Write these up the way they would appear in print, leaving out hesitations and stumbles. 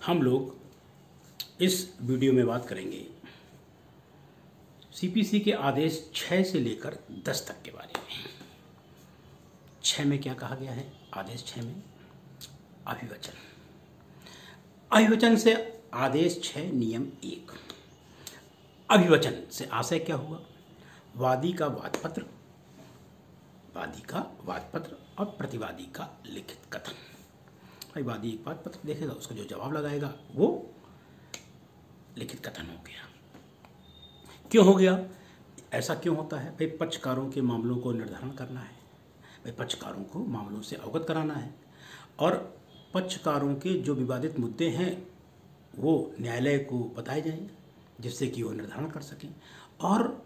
हम लोग इस वीडियो में बात करेंगे सीपीसी के आदेश 6 से लेकर 10 तक के बारे में। 6 में क्या कहा गया है? आदेश 6 में अभिवचन। अभिवचन से आदेश 6 नियम 1। अभिवचन से आशय क्या हुआ? वादी का वादपत्र, वादी का वादपत्र और प्रतिवादी का लिखित कथन। भाई वादी एक वादपत्र देखेगा, उसका जो जवाब लगाएगा वो लिखित कथन हो गया। क्यों हो गया? ऐसा क्यों होता है? भाई पक्षकारों के मामलों को निर्धारण करना है, भाई पक्षकारों को मामलों से अवगत कराना है और पक्षकारों के जो विवादित मुद्दे हैं वो न्यायालय को बताए जाएं जिससे कि वो निर्धारण कर सकें, और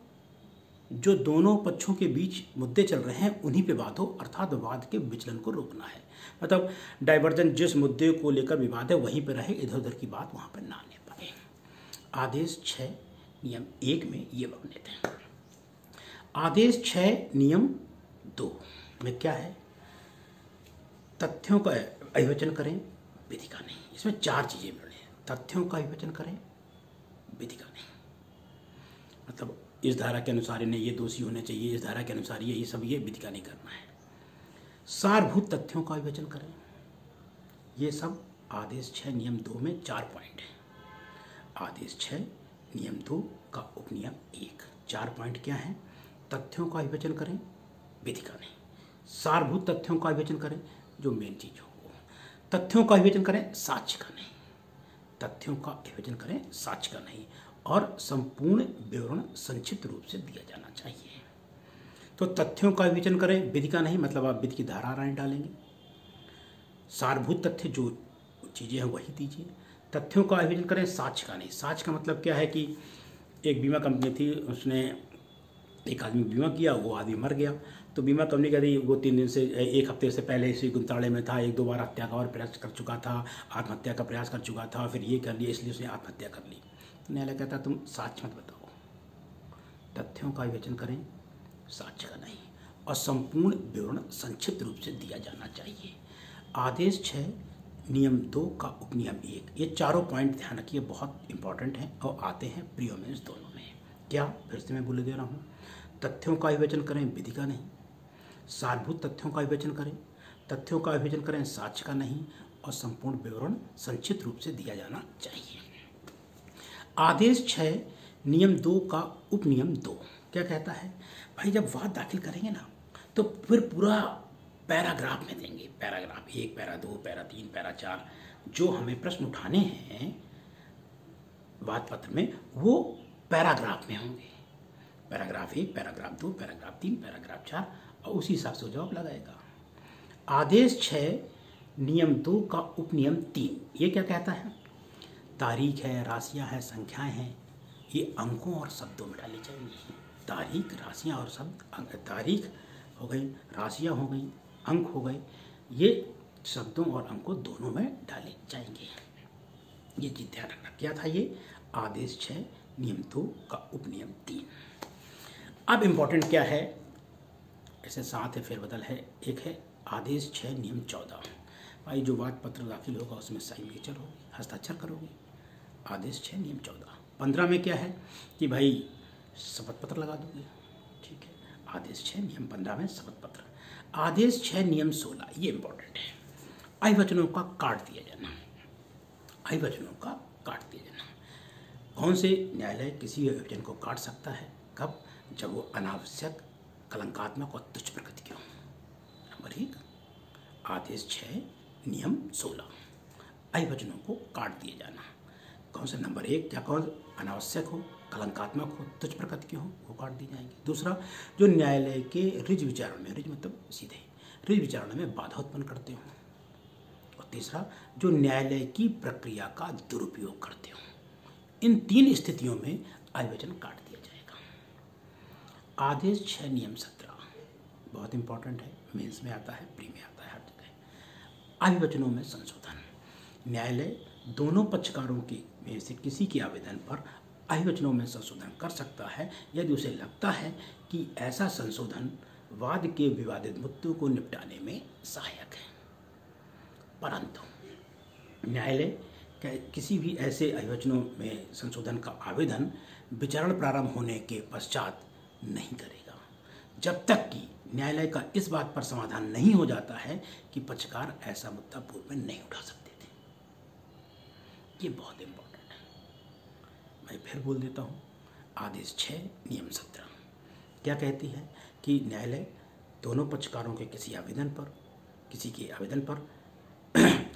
जो दोनों पक्षों के बीच मुद्दे चल रहे हैं उन्हीं पे बात हो, अर्थात वाद के विचलन को रोकना है। मतलब डाइवर्जन जिस मुद्दे को लेकर विवाद है वहीं पर रहे, इधर उधर की बात वहाँ पर ना आने पाए। आदेश 6 नियम 1 में ये वर्णित है। आदेश 6 नियम 2 में क्या है? तथ्यों का अभिवचन करें, विधि का नहीं। इसमें 4 चीजें मिल रही हैं। तथ्यों का अभिवचन करें, विधि का नहीं। मतलब इस धारा के अनुसार इन्हें ये दोषी होने चाहिए, इस धारा के अनुसार ये सब, ये विधि का नहीं करना है। सारभूत तथ्यों का विवेचन करें, ये सब आदेश 6 नियम 2 में 4 पॉइंट है। आदेश 6 नियम 2 का उपनियम 1। 4 पॉइंट क्या है? तथ्यों का विवेचन करें, विधि का नहीं। सारभूत तथ्यों का विवेचन करें, जो मेन चीज हो। तथ्यों का विवेचन करें, साक्ष्य का नहीं। तथ्यों का विवेचन करें, साक्ष्य का नहीं। और संपूर्ण विवरण संक्षिप्त रूप से दिया जाना चाहिए। तो तथ्यों का विवेचन करें, विधि का नहीं, मतलब आप विधि की धाराएं डालेंगे। सारभूत तथ्य जो चीजें हैं वही दीजिए। तथ्यों का विवेचन करें, साक्ष्य का नहीं। साक्ष्य का मतलब क्या है कि एक बीमा कंपनी थी, उसने एक आदमी बीमा किया, वो आदमी मर गया, तो बीमा कंपनी कह रही वो 3 दिन से 1 हफ्ते से पहले इसी गुंताड़े में था, 1-2 बार हत्या का और प्रयास कर चुका था, आत्महत्या का प्रयास कर चुका था, फिर ये कर लिया इसलिए उसने आत्महत्या कर ली। न्यायालय कहता तुम साक्ष्य मत बताओ, तथ्यों का विवेचन करें, साक्ष्य का नहीं, और संपूर्ण विवरण संक्षिप्त रूप से दिया जाना चाहिए। आदेश 6 नियम 2 का उपनियम 1। ये चारों पॉइंट ध्यान रखिए, बहुत इंपॉर्टेंट हैं और आते हैं प्री और मेंस दोनों में। क्या? फिर से मैं बोले दे रहा हूँ। तथ्यों का विवेचन करें, विधि का नहीं। सारभूत तथ्यों का विवेचन करें, तथ्यों का विवेचन करें, साक्ष्य का नहीं, और संपूर्ण विवरण संक्षिप्त रूप से दिया जाना चाहिए। आदेश 6 नियम 2 का उपनियम 2 क्या कहता है? भाई जब वाद दाखिल करेंगे ना तो फिर पूरा पैराग्राफ में देंगे। पैराग्राफ 1, पैरा 2, पैरा 3, पैरा 4, जो हमें प्रश्न उठाने हैं वाद पत्र में वो पैराग्राफ में होंगे। पैराग्राफ 1, पैराग्राफ 2, पैराग्राफ 3, पैराग्राफ 4, और उसी हिसाब से वो जवाब लगाएगा। आदेश 6 नियम 2 का उपनियम 3 ये क्या कहता है? तारीख है, राशियां हैं, संख्याएं हैं, ये अंकों और शब्दों में डाली जाएंगी। तारीख, राशियां और शब्द, तारीख हो गई, राशियां हो गई, अंक हो गए, ये शब्दों और अंकों दोनों में डाले जाएंगे। ये चीज ध्यान रखना। क्या था ये? आदेश 6 नियम 2 का उपनियम 3। अब इंपॉर्टेंट क्या है? ऐसे 7 है, फेरबदल है। एक है आदेश 6 नियम 14। भाई जो वाद पत्र दाखिल होगा उसमें सिग्नेचर होगी, हस्ताक्षर करोगे। आदेश 6 नियम 14। 15 में क्या है कि भाई शपथ पत्र लगा दोगे, ठीक है। आदेश 6 नियम 15 में शपथ पत्र। आदेश 6 नियम 16 ये इंपॉर्टेंट है। अभिवचनों का काट दिया जाना। अभिवचनों का काट दिया जाना। कौन से न्यायालय किसी अभिवचन को काट सकता है? कब? जब वो अनावश्यक, कलंकात्मक और तुच्छ प्रकृति के हो। नंबर 1 आदेश 6 नियम 16 अभिवचनों को काट दिए जाना। कौन सा? नंबर 1 क्या? कौन? अनावश्यक हो, कलंकात्मक हो, तुच्छ प्रकृति के हो, वो काट दी जाएंगे। दूसरा, जो न्यायालय के रिज विचारण में, रिज मतलब सीधे, रिज विचारण में बाधा उत्पन्न करते हो। और तीसरा, जो न्यायालय की प्रक्रिया का दुरुपयोग करते हो। इन 3 स्थितियों में अभिवचन काट दिया जाएगा। आदेश 6 नियम 17 बहुत इंपॉर्टेंट है, मेंस में आता है, प्री में आता है, हर जगह। अभिवचनों में संशोधन। न्यायालय दोनों पक्षकारों के में से किसी के आवेदन पर अभिवचनों में संशोधन कर सकता है यदि उसे लगता है कि ऐसा संशोधन वाद के विवादित मुद्दों को निपटाने में सहायक है। परंतु न्यायालय किसी भी ऐसे अभिवचनों में संशोधन का आवेदन विचारण प्रारंभ होने के पश्चात नहीं करेगा जब तक कि न्यायालय का इस बात पर समाधान नहीं हो जाता है कि पक्षकार ऐसा मुद्दा पूर्व में नहीं उठा सकते थे। ये बहुत इंपॉर्टेंट है। मैं फिर बोल देता हूँ, आदेश 6 नियम 17 क्या कहती है कि न्यायालय दोनों पक्षकारों के किसी के आवेदन पर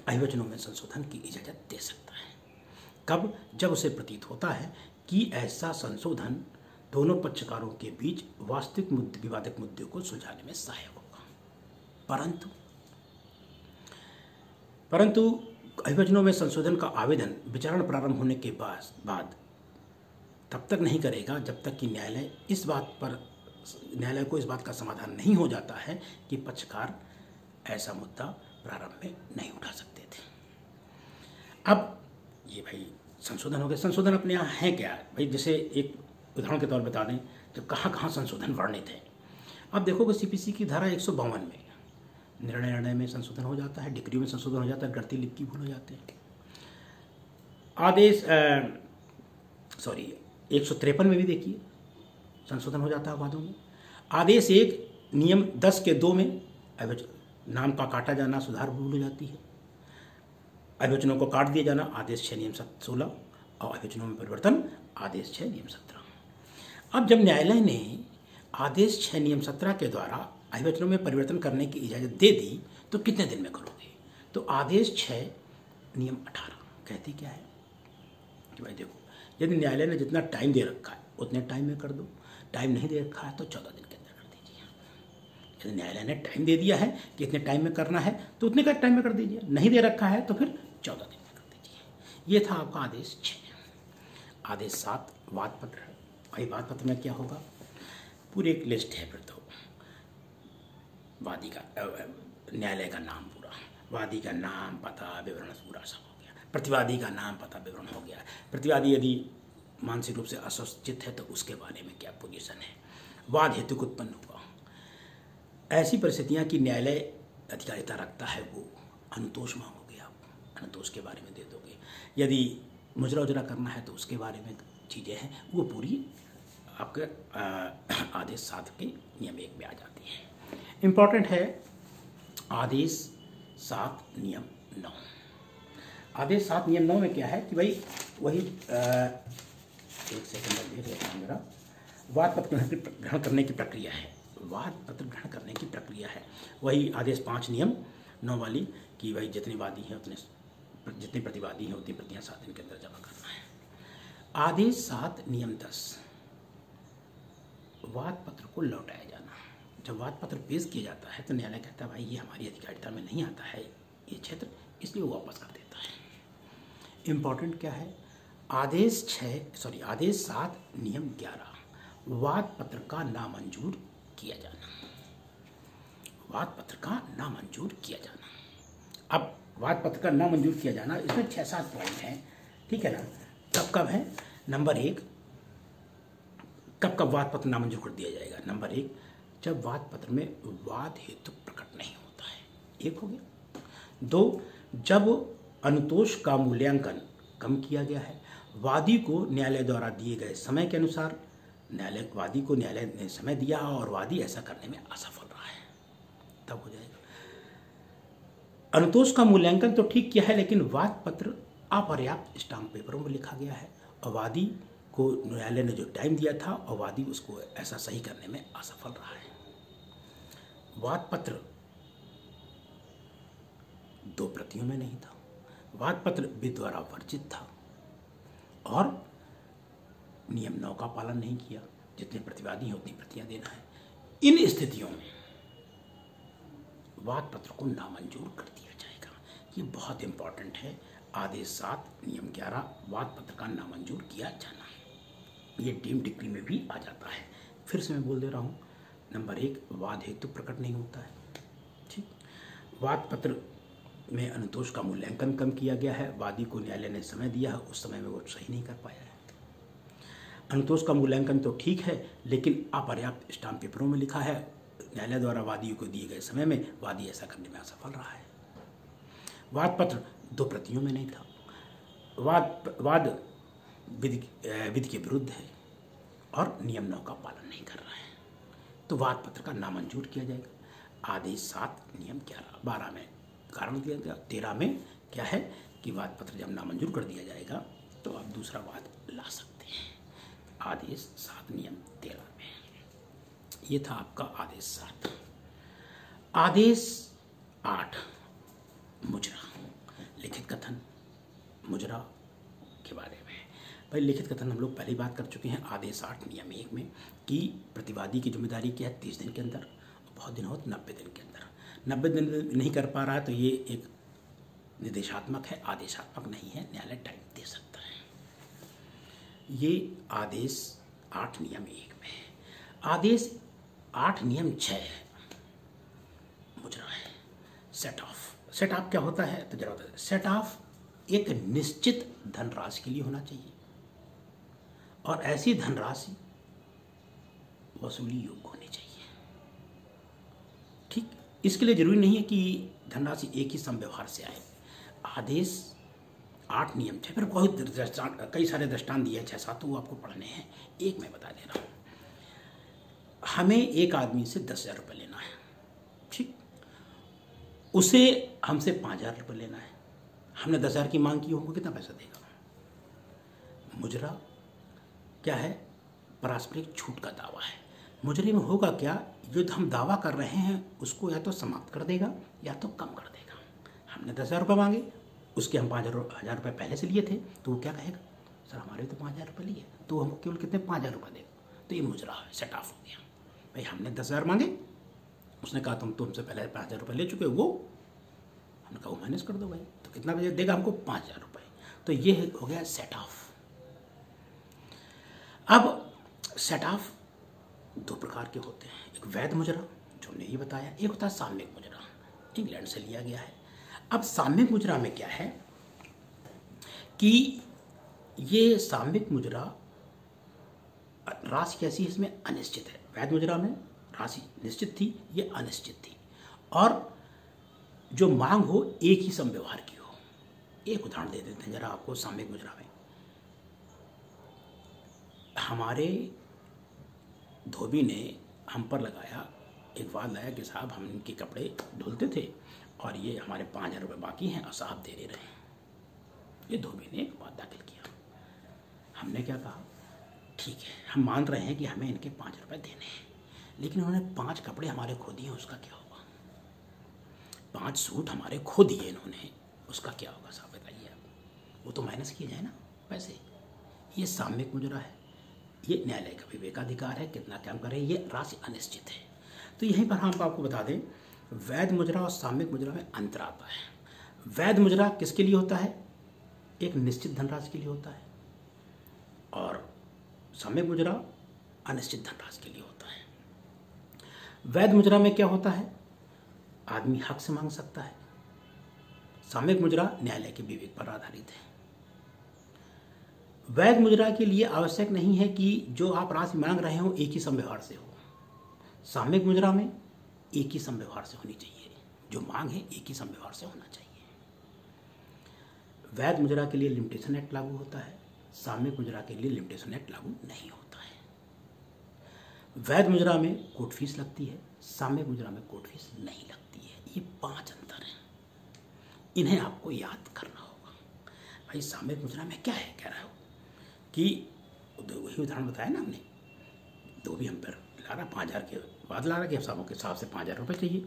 अभिवचनों में संशोधन की इजाज़त दे सकता है। कब? जब उसे प्रतीत होता है कि ऐसा संशोधन दोनों पक्षकारों के बीच वास्तविक विवादित मुद्दे को सुलझाने में सहायक होगा। परंतु अभिवचनों में संशोधन का आवेदन विचारण प्रारंभ होने के बाद तब तक नहीं करेगा जब तक कि न्यायालय को इस बात का समाधान नहीं हो जाता है कि पक्षकार ऐसा मुद्दा प्रारंभ में नहीं उठा सकते थे। अब ये भाई संशोधन हो गया। संशोधन अपने यहाँ है क्या भाई? जैसे एक उदाहरण के तौर पर बता दें तो कहाँ संशोधन वर्णित है। अब देखोगे सीपीसी की धारा 152 में निर्णय में संशोधन हो जाता है, डिक्री में संशोधन हो जाता है, गणती लिप की भूल हो जाते हैं। आदेश 153 में भी देखिए संशोधन हो जाता है वादों में। आदेश 1 नियम 10 के 2 में नाम का काटा जाना सुधार भूल हो जाती है, अभिवचनों को काट दिया जाना आदेश 6 नियम 16 और अभिवचनों में परिवर्तन आदेश 6 नियम 17। अब जब न्यायालय ने आदेश 6 नियम 17 के द्वारा अभिवचनों में परिवर्तन करने की इजाज़त दे दी तो कितने दिन में करोगे? तो आदेश 6 नियम 18 कहती क्या है कि भाई देखो, यदि न्यायालय ने जितना टाइम दे रखा है उतने टाइम में कर दो, टाइम नहीं दे रखा है तो 14 दिन के अंदर कर दीजिए। यदि न्यायालय ने टाइम दे दिया है कि इतने टाइम में करना है तो उतने का टाइम में कर दीजिए, नहीं दे रखा है तो फिर 14 दिन में कर दीजिए। ये था आपका आदेश 6। आदेश 7 वाद पत्र है। भाई वाद पत्र में क्या होगा? पूरी एक लिस्ट है। फिर तो वादी का न्यायालय का नाम पूरा, वादी का नाम पता विवरण पूरा सब हो गया, प्रतिवादी का नाम पता विवरण हो गया, प्रतिवादी यदि मानसिक रूप से अस्वस्थ है तो उसके बारे में क्या पोजीशन है, वाद हेतु उत्पन्न हुआ। ऐसी परिस्थितियां कि न्यायालय अधिकारिता रखता है वो अनुतोष मांगोगे, आप अनुतोष के बारे में दे दोगे। यदि मुजरा उजरा करना है तो उसके बारे में चीज़ें हैं, वो पूरी आपके आदेश 7 के नियम 1 में आ जाती है। इम्पॉर्टेंट है आदेश 7 नियम 9। आदेश 7 नियम 9 में क्या है कि भाई वही एक सेकंड देख लेता हूँ मेरा, वाद पत्र ग्रहण करने की प्रक्रिया है। वाद पत्र ग्रहण करने की प्रक्रिया है वही आदेश 5 नियम 9 वाली कि भाई जितने वादी हैं जितने प्रतिवादी हैं उतनी प्रतियां 7 दिन के अंदर जमा करना है। आदेश 7 नियम 10 वाद पत्र को लौटाया जाना। जब वाद पत्र पेश किया जाता है तो न्यायालय कहता है भाई ये हमारी अधिकारिता में नहीं आता है ये क्षेत्र, इसलिए वो वापस कर देता है। इम्पॉर्टेंट क्या है? आदेश 7 नियम 11 वाद पत्र का नामंजूर किया जाना। वाद पत्र का नामंजूर किया जाना। अब वाद पत्र का नामंजूर किया जाना, इसमें 6-7 पॉइंट हैं, ठीक है ना। कब है? नंबर 1, कब वाद पत्र नामंजूर कर दिया जाएगा? नंबर 1, जब वाद पत्र में वाद हेतु प्रकट नहीं होता है, एक हो गया। 2, जब अनुतोष का मूल्यांकन कम किया गया है, वादी को न्यायालय द्वारा दिए गए समय के अनुसार वादी को न्यायालय ने समय दिया और वादी ऐसा करने में असफल रहा है, तब हो जाएगा। अनुतोष का मूल्यांकन तो ठीक किया है लेकिन वाद पत्र अपर्याप्त स्टाम्प पेपरों में लिखा गया है और वादी को न्यायालय ने जो टाइम दिया था और वादी उसको ऐसा सही करने में असफल रहा है। वाद पत्र 2 प्रतियों में नहीं था, वाद पत्र विधि द्वारा वर्जित था और नियम 9 का पालन नहीं किया। जितने प्रतिवादी हैं उतनी प्रतियां देना है। इन स्थितियों में वाद पत्र को नामंजूर कर दिया जाएगा। ये बहुत इंपॉर्टेंट है। आदेश 7 नियम 11 वाद पत्र का नामंजूर किया जाना, ये डीम डिक्री में भी आ जाता है। फिर से मैं बोल दे रहा हूँ, नंबर 1 वाद हेतु प्रकट नहीं होता है, ठीक। वाद पत्र में अनुतोष का मूल्यांकन कम किया गया है, वादी को न्यायालय ने समय दिया है, उस समय में वो सही नहीं कर पाया है। अनुतोष का मूल्यांकन तो ठीक है लेकिन अपर्याप्त स्टाम्प पेपरों में लिखा है, न्यायालय द्वारा वादी को दिए गए समय में वादी ऐसा करने में असफल रहा है। वाद पत्र 2 प्रतियों में नहीं था, वाद विधि के विरुद्ध है और नियम 9 का पालन नहीं कर रहा है, तो वाद पत्र का नामंजूर किया जाएगा। आदेश 7 नियम 11 12 में कारण दिया गया, 13 में क्या है कि वाद पत्र जब नामंजूर कर दिया जाएगा तो आप दूसरा वाद ला सकते हैं। आदेश 7 नियम 13 में ये था आपका आदेश 7। आदेश 8 मुजरा, लिखित कथन मुजरा के बारे में। भाई लिखित कथन हम लोग पहले बात कर चुके हैं आदेश 8 नियम 1 में कि प्रतिवादी की जिम्मेदारी क्या है 30 दिन के अंदर, बहुत दिन हो तो 90 दिन के अंदर। 90 दिन नहीं कर पा रहा है तो ये एक निर्देशात्मक है, आदेशात्मक नहीं है, न्यायालय टाइम दे सकता है। ये आदेश 8 नियम 1 में है। आदेश 8 नियम 6 है मुजरा है। सेट ऑफ, सेट ऑफ क्या होता है तो जरा बता दें। सेट ऑफ एक निश्चित धनराशि के लिए होना चाहिए और ऐसी धनराशि वसूली योग्य होनी चाहिए। ठीक, इसके लिए जरूरी नहीं है कि धनराशि एक ही समव्यवहार से आए। आदेश 8 नियम 6 फिर बहुत कई सारे दृष्टांत दिए हैं, 6-7 वो आपको पढ़ने हैं, एक मैं बता दे रहा हूँ। हमें एक आदमी से 10,000 रुपये लेना है, ठीक, उसे हमसे 5,000 रुपये लेना है। हमने 10,000 की मांग की, हमको कितना पैसा देगा? मुजरा क्या है? पारस्परिक छूट का दावा है। मुजरे में होगा क्या, जो हम दावा कर रहे हैं उसको या तो समाप्त कर देगा या तो कम कर देगा। हमने 10,000 रुपये मांगे, उसके हम 5,000 रुपये पहले से लिए थे, तो वो क्या कहेगा, सर हमारे तो 5,000 रुपये लिए, तो हमको केवल कितने 5,000 रुपये देगा। तो ये मुजरा है, सेट ऑफ हो गया। भाई हमने 10,000 मांगे, उसने कहा तुम तुमसे पहले 5,000 रुपये ले चुके हो, वो हमने कहा वो माइनस कर दो भाई, तो कितना देगा हमको 5,000 रुपये। तो ये हो गया सेट ऑफ। अब सेट ऑफ 2 प्रकार के होते हैं, एक वैध मुजरा जो हमने ये बताया, एक होता है साम्यक मुजरा, इंग्लैंड से लिया गया है। अब साम्यक मुजरा में क्या है कि ये साम्यक मुजरा राशि कैसी है, इसमें अनिश्चित है। वैध मुजरा में राशि निश्चित थी, ये अनिश्चित थी, और जो मांग हो एक ही समव्यवहार की हो। एक उदाहरण दे देते हैं जरा आपको साम्यक मुजरा में। हमारे धोबी ने हम पर लगाया, एक वाद लाया कि साहब हम इनके कपड़े धुलते थे और ये हमारे 5,000 रुपये बाकी हैं और साहब दे नहीं रहे। ये धोबी ने एक वाद दाखिल किया। हमने क्या कहा, ठीक है हम मान रहे हैं कि हमें इनके 5 रुपये देने हैं, लेकिन उन्होंने 5 कपड़े हमारे खो दिए, उसका क्या होगा? 5 सूट हमारे खो दिए इन्होंने, उसका क्या होगा साहब बताइए आप। वो तो माइनस किए जाए ना पैसे। ये साम्यक मुजरा है, ये न्यायालय का विवेकाधिकार है, कितना क्या करें, ये राशि अनिश्चित है। तो यहीं पर हम आपको बता दें, वैध मुजरा और साम्यक मुजरा में अंतर आता है। वैध मुजरा किसके लिए होता है? एक निश्चित धनराशि के लिए होता है, और साम्यक मुजरा अनिश्चित धनराशि के लिए होता है। वैध मुजरा में क्या होता है, आदमी हक से मांग सकता है। साम्यक मुजरा न्यायालय के विवेक पर आधारित है। वैध मुजरा के लिए आवश्यक नहीं है कि जो आप राशि मांग रहे हो एक ही समव्यवहार से हो। साम्यक मुजरा में एक ही समव्यवहार से होनी चाहिए, जो मांग है एक ही समव्यवहार से होना चाहिए। वैध मुजरा के लिए लिमिटेशन एक्ट लागू होता है, साम्यक मुजरा के लिए लिमिटेशन एक्ट लागू नहीं होता है। वैध मुजरा में कोर्ट फीस लगती है, साम्यक मुजरा में कोर्ट फीस नहीं लगती है। ये 5 अंतर हैं, इन्हें आपको याद करना होगा। भाई साम्यक मुजरा में क्या है, कह रहा हो कि वही उदाहरण बताया ना हमने, धोबी हम पर ला रहा 5,000 के बाद ला रहा कि साहब के हिसाब से 5,000 रुपये चाहिए,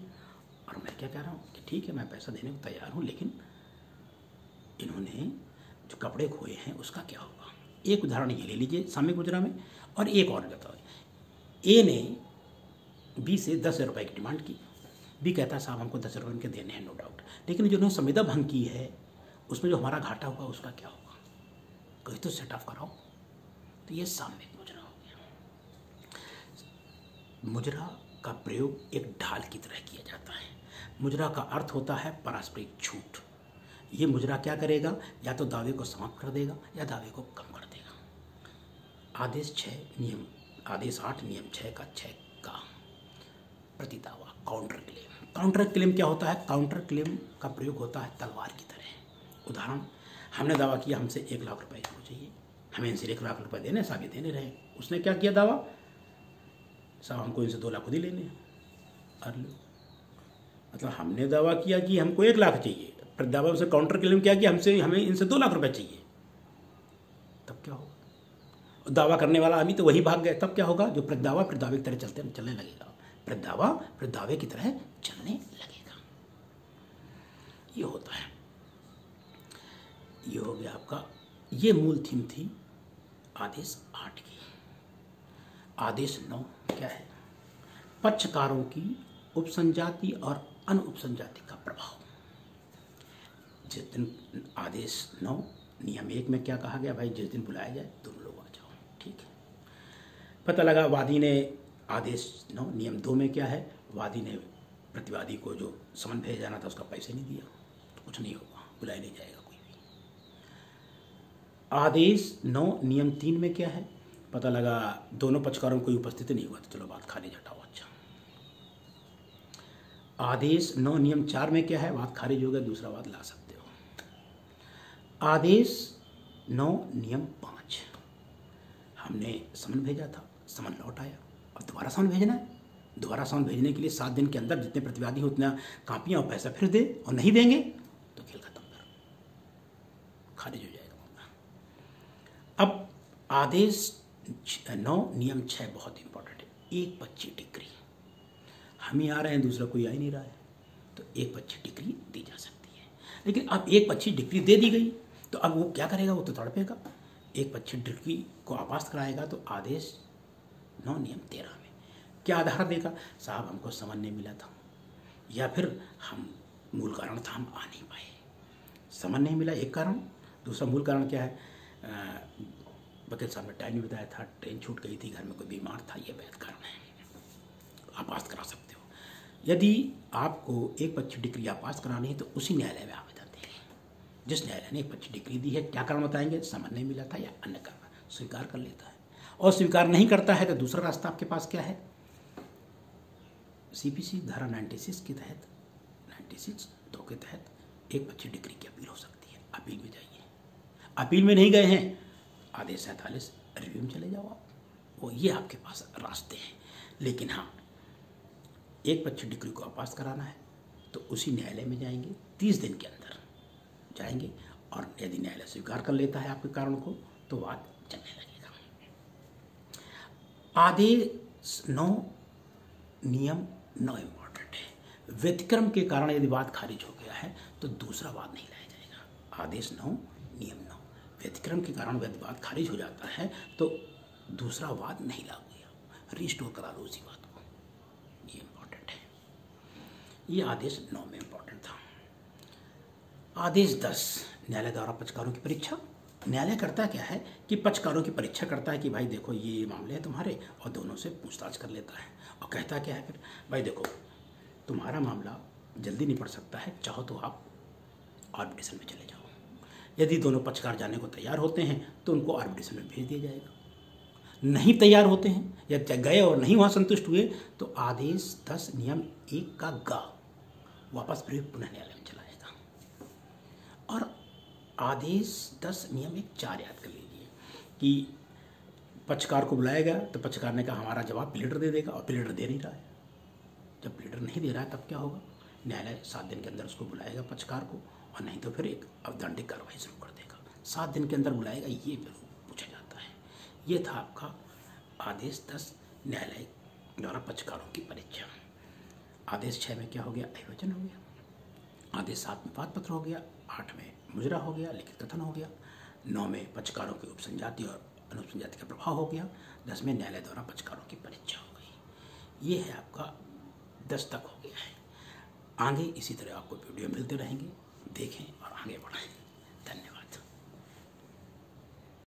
और मैं क्या कह रहा हूँ कि ठीक है मैं पैसा देने को तैयार हूँ, लेकिन इन्होंने जो कपड़े खोए हैं उसका क्या होगा। एक उदाहरण ये ले लीजिए साम्यक मुजरा में, और एक और बताओ। ए ने बी से 10,000 रुपये की डिमांड की। बी कहता है साहब हमको 10,000 रुपये इनके देने हैं, नो डाउट, लेकिन जिन्होंने संविदा भंग की है उसमें जो हमारा घाटा हुआ उसका क्या होगा, कहीं तो सेट ऑफ कराओ। तो ये साम्यक मुजरा हो गया। मुजरा का प्रयोग एक ढाल की तरह किया जाता है। मुजरा का अर्थ होता है पारस्परिक छूट। ये मुजरा क्या करेगा, या तो दावे को समाप्त कर देगा या दावे को कम कर देगा। आदेश 8 नियम 6 का 6 का प्रतिदावा, काउंटर क्लेम। काउंटर क्लेम क्या होता है? काउंटर क्लेम का प्रयोग होता है तलवार की तरह। उदाहरण, हमने दावा किया हमसे 1 लाख रुपए इनको चाहिए, हमें इनसे 1 लाख रुपए देने, साहब ये देने रहे। उसने क्या किया दावा, साहब हमको इनसे 2 लाख खुद ही लेने हैं। अरे मतलब हमने दावा किया कि हमको 1 लाख चाहिए, फिर दावा से काउंटर क्लेम किया कि हमें इनसे 2 लाख रुपए चाहिए, तब क्या होगा? दावा करने वाला आदमी तो वही भाग गया, तब क्या होगा? जो प्रदावा फिर दावे की तरह चलने लगेगा, प्रदावा फिर दावे की तरह चलने लगेगा। ये होता है। ये हो गया आपका, ये मूल थीम थी आदेश 8 की। आदेश 9 क्या है? पक्षकारों की उपसंजाति और अनुपसंजाति का प्रभाव। जिस दिन आदेश 9 नियम 1 में क्या कहा गया? भाई जिस दिन बुलाया जाए दोनों लोग आ जाओ, ठीक है। पता लगा वादी ने आदेश 9 नियम 2 में क्या है? वादी ने प्रतिवादी को जो समन भेजा जाना था उसका पैसे नहीं दिया, तो कुछ नहीं होगा, बुलाया नहीं जाएगा कोई भी। आदेश 9 नियम 3 में क्या है? पता लगा दोनों पक्षकारों को उपस्थित नहीं हुआ, तो चलो बात खारिज हटाओ। अच्छा, आदेश 9 नियम 4 में क्या है? बात खारिज हो गया, दूसरा वाद ला सकते हो। आदेश 9 नियम 5, हमने समन भेजा था, समन लौट आया, अब दोबारा समन भेजना है। दोबारा समन भेजने के लिए 7 दिन के अंदर जितने प्रतिवादी हो उतना कापियां और पैसा फिर दे, और नहीं देंगे तो खेल खत्म कर, खारिज हो जाएगा मामला। अब आदेश 9 नियम 6 बहुत इंपॉर्टेंट है। 1 पक्षी डिग्री, हम ही आ रहे हैं, दूसरा कोई आ ही नहीं रहा है, तो 1 पक्षी डिग्री दी जा सकती है। लेकिन अब 1 पक्षी डिग्री दे दी गई, तो अब वो क्या करेगा? वो तो तड़पेगा। 1 पक्षी डिग्री को आपास्त कराएगा, तो आदेश 9 नियम 13 में क्या आधार देगा? साहब हमको समन नहीं मिला था, या फिर हम मूल कारण था हम आ नहीं पाए, समन नहीं मिला एक कारण, दूसरा मूल कारण क्या है? वकील साहब ने टाइम नहीं बताया था, ट्रेन छूट गई थी, घर में कोई बीमार था, ये वैध कारण है, आपास्त करा सकते हो। यदि आपको 1 पक्षी डिग्री आपास्त करानी है तो उसी न्यायालय में आवेदन देंगे जिस न्यायालय ने 1 पक्षी डिग्री दी है। क्या कारण बताएंगे? समन नहीं मिला था या अन्य कारण, स्वीकार कर लेता है। और स्वीकार नहीं करता है तो दूसरा रास्ता आपके पास क्या है? सीपीसी धारा 96 के तहत, 96(2) के तहत 1 पक्षी डिग्री की अपील हो सकती है। अपील में जाइए, अपील में नहीं गए हैं, आदेश 47 रिव्यू में चले जाओ आप, वो ये आपके पास रास्ते हैं। लेकिन हाँ, 1 पक्षी डिग्री को आपास्त कराना है तो उसी न्यायालय में जाएंगे, 30 दिन के अंदर जाएंगे, और यदि न्यायालय स्वीकार कर लेता है आपके कारण को तो वाद चलने लगेगा। आदेश 9 नियम 9 इंपॉर्टेंट है। व्यतिक्रम के कारण यदि वाद खारिज हो गया है तो दूसरा वाद नहीं लाया जाएगा। आदेश 9 नियम 9, व्यतिक्रम के कारण यदि वाद खारिज हो जाता है तो दूसरा वाद नहीं लागू होगा, रिस्टोर करा लो उसी बात को, ये इंपॉर्टेंट है। ये आदेश 9 में इंपॉर्टेंट था। आदेश 10 न्यायालय द्वारा पक्षकारों की परीक्षा। न्यायालय करता क्या है कि पक्षकारों की परीक्षा करता है कि भाई देखो ये मामले हैं तुम्हारे, और दोनों से पूछताछ कर लेता है और कहता क्या है फिर, भाई देखो तुम्हारा मामला जल्दी निपट सकता है, चाहो तो आप आर्बिट्रेशन में चले जाओ। यदि दोनों पक्षकार जाने को तैयार होते हैं तो उनको आर्बिट्रेशन में भेज दिया जाएगा। नहीं तैयार होते हैं या गए और नहीं वहाँ संतुष्ट हुए तो आदेश 10 नियम 1 का गा वापस फिर पुनः न्यायालय में चला जाएगा। और आदेश 10 नियम 1 4 याद कर लीजिए कि पक्षकार को बुलाया गया तो पक्षकार ने कहा हमारा जवाब प्लीडर दे देगा, और प्लीडर दे नहीं रहा है। जब प्लीडर नहीं दे रहा है तब क्या होगा? न्यायालय 7 दिन के अंदर उसको बुलाएगा पक्षकार को, और नहीं तो फिर एक अवैधानिक कार्रवाई शुरू कर देगा। 7 दिन के अंदर बुलाएगा, ये पूछा जाता है। ये था आपका आदेश 10 न्यायालय द्वारा पक्षकारों की परीक्षा। आदेश 6 में क्या हो गया? अभिवचन हो गया। आदेश 7 में वाद पत्र हो गया। 8 में मुजरा हो गया, लिखित कथन हो गया। 9 में पक्षकारों की उपसंजाति और अनुपसंजाति का प्रभाव हो गया। 10 में न्यायालय द्वारा पक्षकारों की परीक्षा हो गई। ये है आपका 10 तक हो गया है। आगे इसी तरह आपको वीडियो मिलते रहेंगे, देखें और आगे बढ़ाएं।